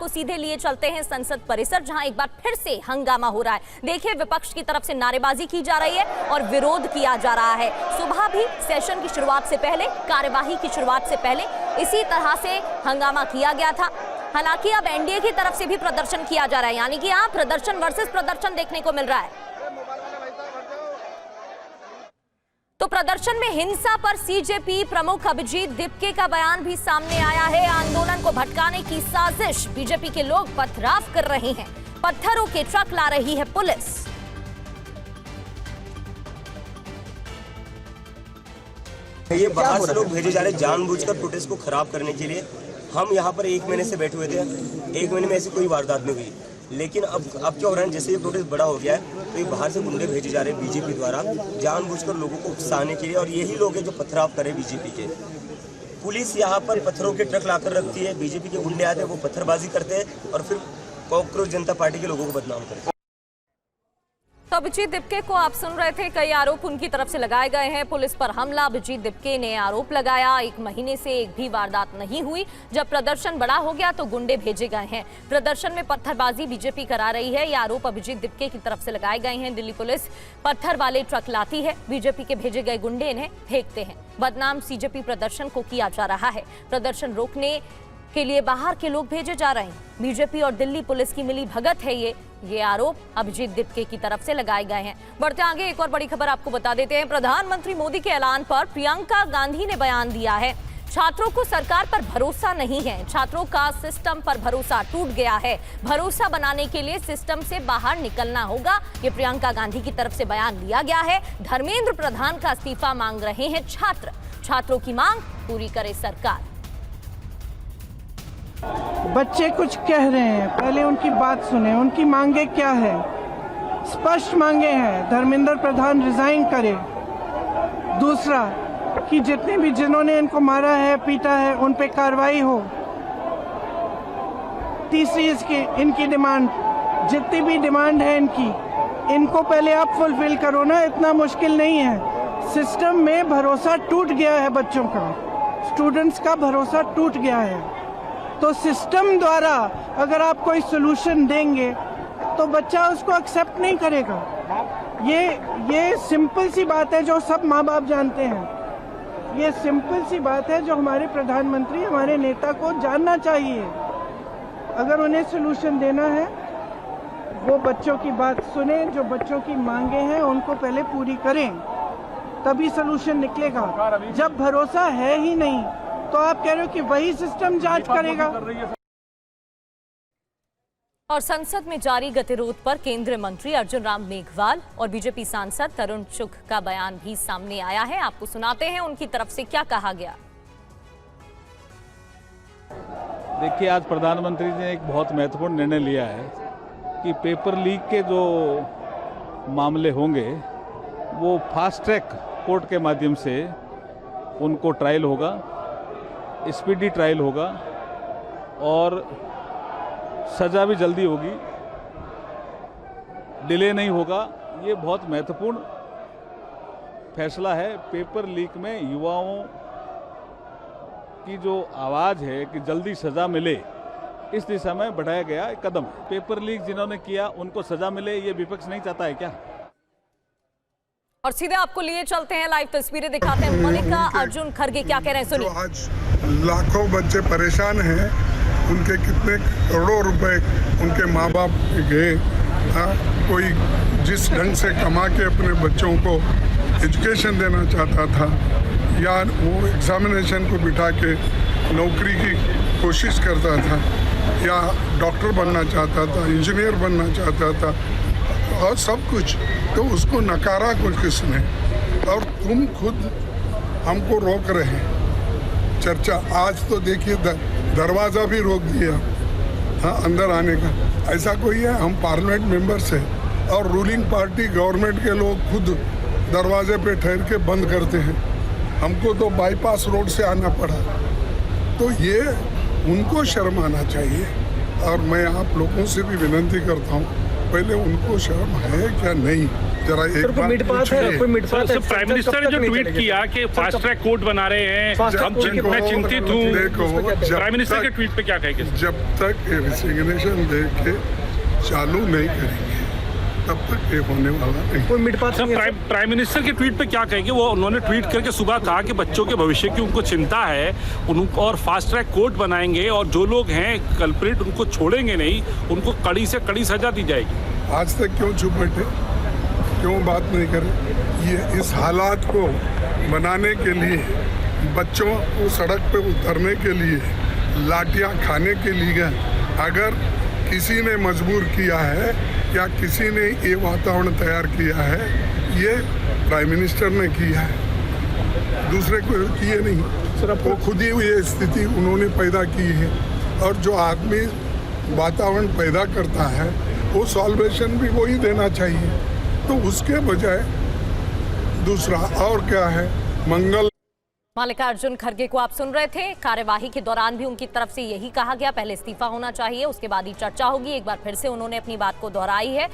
आपको सीधे लिए चलते हैं संसद परिसर, जहां एक बार फिर से हंगामा हो रहा है। देखिए, विपक्ष की तरफ से नारेबाजी की जा रही है और विरोध किया जा रहा है। सुबह भी सेशन की शुरुआत से पहले, कार्यवाही की शुरुआत से पहले इसी तरह से हंगामा किया गया था। हालांकि अब एनडीए की तरफ से भी प्रदर्शन किया जा रहा है, यानी कि यहाँ प्रदर्शन वर्सेस प्रदर्शन देखने को मिल रहा है। तो प्रदर्शन में हिंसा पर सीजेपी प्रमुख अभिजीत दिपके का बयान भी सामने आया है। आंदोलन को भटकाने की साजिश, बीजेपी के लोग पथराव कर रहे हैं, पत्थरों के ट्रक ला रही है पुलिस। ये बाहर से लोग भेजे जा रहे जानबूझकर प्रोटेस्ट को खराब करने के लिए। हम यहाँ पर 1 महीने से बैठे हुए थे, 1 महीने में ऐसी कोई वारदात नहीं हुई, लेकिन अब क्या हो रहा है, जैसे ये प्रोटेस्ट बड़ा हो गया है तो ये बाहर से गुंडे भेजे जा रहे हैं बीजेपी द्वारा जानबूझकर लोगों को उकसाने के लिए, और यही लोग हैं जो पथराव करें बीजेपी के। पुलिस यहाँ पर पत्थरों के ट्रक लाकर रखती है, बीजेपी के गुंडे आते हैं, वो पत्थरबाजी करते हैं और फिर कॉकरोच जनता पार्टी के लोगों को बदनाम करते हैं। तो अभिजीत दिपके को आप सुन रहे थे, कई आरोप उनकी तरफ से लगाए गए हैं। पुलिस पर हमला, अभिजीत दिपके ने आरोप लगाया 1 महीने से एक भी वारदात नहीं हुई। जब प्रदर्शन बड़ा हो गया तो गुंडे भेजे गए हैं। प्रदर्शन में पत्थरबाजी बीजेपी करा रही है, ये आरोप अभिजीत दिपके की तरफ से लगाए गए हैं। दिल्ली पुलिस पत्थर वाले ट्रक लाती है, बीजेपी के भेजे गए गुंडे इन्हें फेंकते हैं। बदनाम सीजेपी प्रदर्शन को किया जा रहा है। प्रदर्शन रोकने के लिए बाहर के लोग भेजे जा रहे हैं। बीजेपी और दिल्ली पुलिस की मिली भगत है ये आरोप अभिजीत दिपके की तरफ से लगाए गए हैं। बढ़ते आगे, एक और बड़ी खबर आपको बता देते हैं। प्रधानमंत्री मोदी के ऐलान पर प्रियंका गांधी ने बयान दिया है। छात्रों को सरकार पर भरोसा नहीं है, छात्रों का सिस्टम पर भरोसा टूट गया है। भरोसा बनाने के लिए सिस्टम से बाहर निकलना होगा, ये प्रियंका गांधी की तरफ से बयान दिया गया है। धर्मेंद्र प्रधान का इस्तीफा मांग रहे हैं छात्र, छात्रों की मांग पूरी करे सरकार। बच्चे कुछ कह रहे हैं, पहले उनकी बात सुने। उनकी मांगे क्या है? स्पष्ट मांगे हैं, धर्मेंद्र प्रधान रिजाइन करे। दूसरा कि जितने भी जिन्होंने इनको मारा है, पीटा है, उन पे कार्रवाई हो। तीसरी इनकी डिमांड, जितनी भी डिमांड है इनको पहले आप फुलफिल करो ना, इतना मुश्किल नहीं है। सिस्टम में भरोसा टूट गया है, बच्चों का, स्टूडेंट्स का भरोसा टूट गया है। तो सिस्टम द्वारा अगर आप कोई सोल्यूशन देंगे तो बच्चा उसको एक्सेप्ट नहीं करेगा। ये सिंपल सी बात है जो सब माँ बाप जानते हैं। ये सिंपल सी बात है जो हमारे प्रधानमंत्री, हमारे नेता को जानना चाहिए। अगर उन्हें सोल्यूशन देना है, वो बच्चों की बात सुने, जो बच्चों की मांगे हैं उनको पहले पूरी करें, तभी सोल्यूशन निकलेगा। जब भरोसा है ही नहीं तो आप कह रहे हो कि वही सिस्टम जांच करेगा। और संसद में जारी गतिरोध पर केंद्रीय मंत्री अर्जुन राम मेघवाल और बीजेपी सांसद तरुण चुघ का बयान भी सामने आया है। आपको सुनाते हैं उनकी तरफ से क्या कहा गया। देखिए, आज प्रधानमंत्री ने एक बहुत महत्वपूर्ण निर्णय लिया है कि पेपर लीक के जो मामले होंगे वो फास्ट ट्रैक कोर्ट के माध्यम से उनको ट्रायल होगा, स्पीडी ट्रायल होगा और सज़ा भी जल्दी होगी, डिले नहीं होगा। ये बहुत महत्वपूर्ण फैसला है। पेपर लीक में युवाओं की जो आवाज़ है कि जल्दी सज़ा मिले, इस दिशा में बढ़ाया गया एक कदम। पेपर लीक जिन्होंने किया उनको सज़ा मिले, ये विपक्ष नहीं चाहता है क्या? और सीधे आपको लिए चलते हैं, लाइव तस्वीरें दिखाते हैं। मल्लिकार्जुन खड़गे क्या कह रहे हैं, सुनिए। आज लाखों बच्चे परेशान हैं, उनके कितने करोड़ों रुपए उनके माँ बाप गए। कोई जिस ढंग से कमा के अपने बच्चों को एजुकेशन देना चाहता था, या वो एग्जामिनेशन को बिठा के नौकरी की कोशिश करता था, या डॉक्टर बनना चाहता था, इंजीनियर बनना चाहता था, और सब कुछ, तो उसको नकारा कुछ किसने। और तुम खुद हमको रोक रहे हैं चर्चा। आज तो देखिए दरवाज़ा भी रोक दिया, हाँ, अंदर आने का। ऐसा कोई है? हम पार्लियामेंट मेंबर्स हैं और रूलिंग पार्टी गवर्नमेंट के लोग खुद दरवाजे पे ठहर के बंद करते हैं। हमको तो बाईपास रोड से आना पड़ा। तो ये उनको शर्म आना चाहिए। और मैं आप लोगों से भी विनती करता हूँ पहले उनको शर्म है क्या नहीं, जरा एक बार पूछिए। प्राइम मिनिस्टर ने जो ट्वीट किया कि फास्ट ट्रैक कोर्ट बना रहे हैं, मैं चिंतित हूँ। देखो, प्राइम मिनिस्टर के ट्वीट पे क्या कहेंगे? जब तक ये रिसिग्नेशन दे के चालू नहीं करेंगे तब तक ये होने वाला नहीं। सर, प्राइम मिनिस्टर के ट्वीट पे क्या कहेंगे? वो उन्होंने ट्वीट करके सुबह कहा कि बच्चों के भविष्य की उनको चिंता है, उनको और फास्ट ट्रैक कोर्ट बनाएंगे और जो लोग हैं कल्प्रिट उनको छोड़ेंगे नहीं, उनको कड़ी से कड़ी सजा दी जाएगी। आज तक क्यों चुप बैठे, क्यों बात नहीं करे? ये इस हालात को बनाने के लिए, बच्चों को सड़क पे उतरने के लिए, लाठियां खाने के लिए अगर किसी ने मजबूर किया है या किसी ने ये वातावरण तैयार किया है, ये प्राइम मिनिस्टर ने किया है, दूसरे को किए नहीं। सिर्फ वो खुद ही ये स्थिति उन्होंने पैदा की है, और जो आदमी वातावरण पैदा करता है वो सॉल्वेशन भी वही देना चाहिए। तो उसके बजाय दूसरा और क्या है, मंगल। मल्लिकार्जुन खड़गे को आप सुन रहे थे। कार्यवाही के दौरान भी उनकी तरफ से यही कहा गया, पहले इस्तीफा होना चाहिए, उसके बाद ही चर्चा होगी। एक बार फिर से उन्होंने अपनी बात को दोहराई है।